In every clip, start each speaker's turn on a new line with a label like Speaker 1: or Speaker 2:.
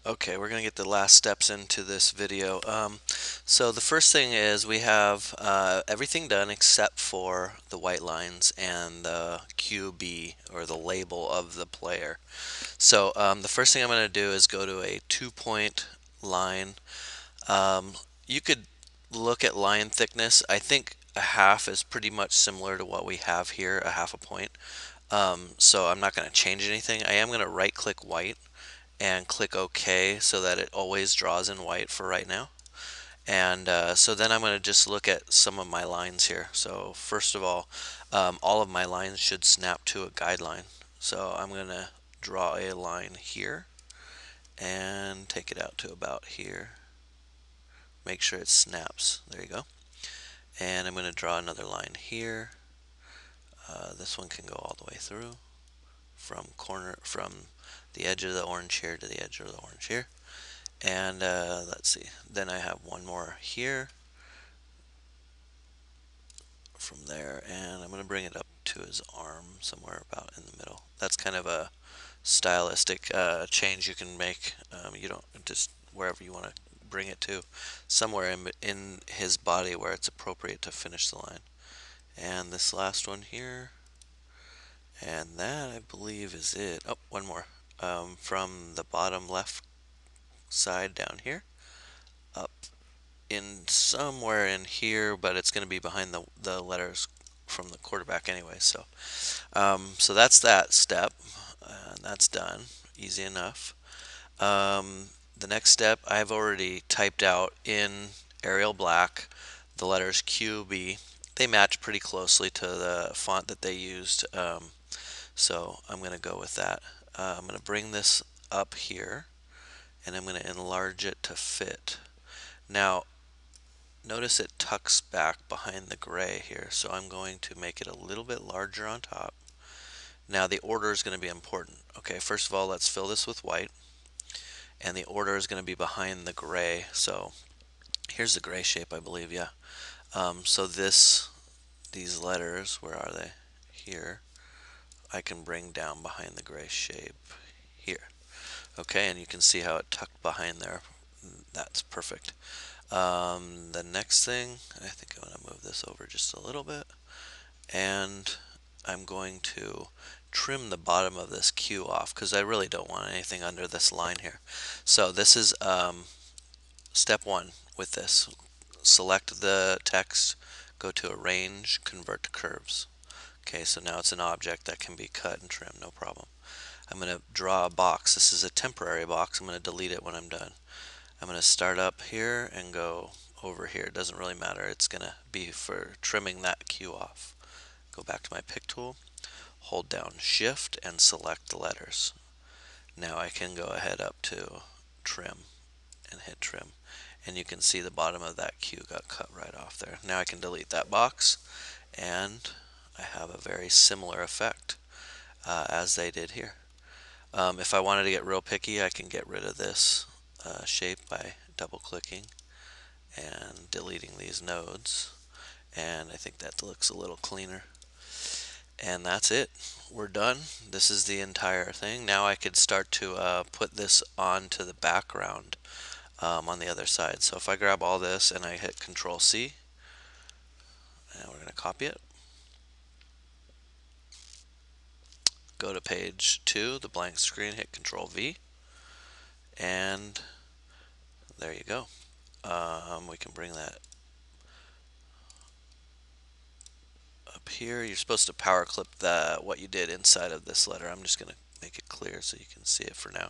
Speaker 1: Okay, we're going to get the last steps into this video. So the first thing is we have everything done except for the white lines and the QB or the label of the player. So the first thing I'm going to do is go to a 2-point line. Um, you could look at line thickness. I think a half is pretty much similar to what we have here, a half a point. So I'm not going to change anything. I am going to right click white and click OK so that it always draws in white for right now. And so then I'm going to just look at some of my lines here. So first of all of my lines should snap to a guideline. So I'm going to draw a line here and take it out to about here. Make sure it snaps. There you go. And I'm going to draw another line here. This one can go all the way through from the edge of the orange here to the edge of the orange here. And let's see, then I have one more here from there, and I'm going to bring it up to his arm somewhere about in the middle. That's kind of a stylistic change you can make. You don't just wherever you want to bring it to, somewhere in his body where it's appropriate to finish the line. And this last one here, and that I believe is it. Oh, one more. From the bottom left side down here up in somewhere in here, but it's going to be behind the letters from the quarterback anyway. So that's that step. That's done. Easy enough. The next step, I've already typed out in Arial Black the letters QB. They match pretty closely to the font that they used, so I'm going to go with that. I'm going to bring this up here, and I'm going to enlarge it to fit. Now, notice it tucks back behind the gray here, so I'm going to make it a little bit larger on top. Now the order is going to be important. Okay, first of all, let's fill this with white, and the order is going to be behind the gray. So here's the gray shape, I believe, yeah. So these letters, where are they? Here. I can bring down behind the gray shape here. Okay, and you can see how it tucked behind there. That's perfect. The next thing, I think I'm going to move this over just a little bit, and I'm going to trim the bottom of this Q off because I really don't want anything under this line here. So this is step one with this. Select the text, go to Arrange, Convert to Curves. Okay, so now it's an object that can be cut and trimmed, no problem. I'm going to draw a box. This is a temporary box. I'm going to delete it when I'm done. I'm going to start up here and go over here. It doesn't really matter. It's going to be for trimming that Q off. Go back to my pick tool, hold down Shift and select the letters. Now I can go ahead up to Trim and hit Trim. And you can see the bottom of that Q got cut right off there. Now I can delete that box, and I have a very similar effect as they did here. If I wanted to get real picky, I can get rid of this shape by double clicking and deleting these nodes, and I think that looks a little cleaner. And that's it. We're done. This is the entire thing. Now I could start to put this onto the background on the other side. So if I grab all this and I hit Control C, and we're going to copy it, go to page 2, the blank screen, hit Control V, and there you go. We can bring that up here. You're supposed to power clip what you did inside of this letter. I'm just going to make it clear so you can see it for now.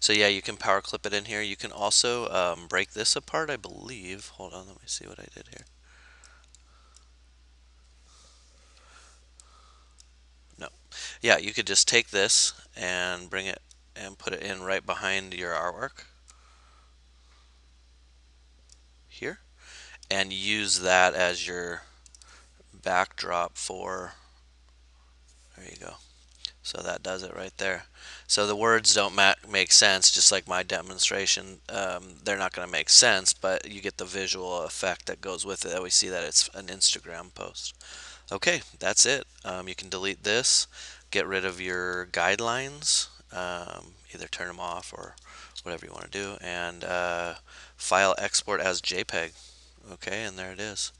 Speaker 1: So yeah, you can power clip it in here. You can also break this apart, I believe. Hold on, let me see what I did here. No. Yeah, you could just take this and bring it and put it in right behind your artwork here and use that as your backdrop for, there you go. So that does it right there. So the words don't make sense, just like my demonstration. They're not going to make sense, but you get the visual effect that goes with it. We see that it's an Instagram post. Okay, that's it. You can delete this, get rid of your guidelines. either turn them off or whatever you want to do, and file export as JPEG. Okay, and there it is.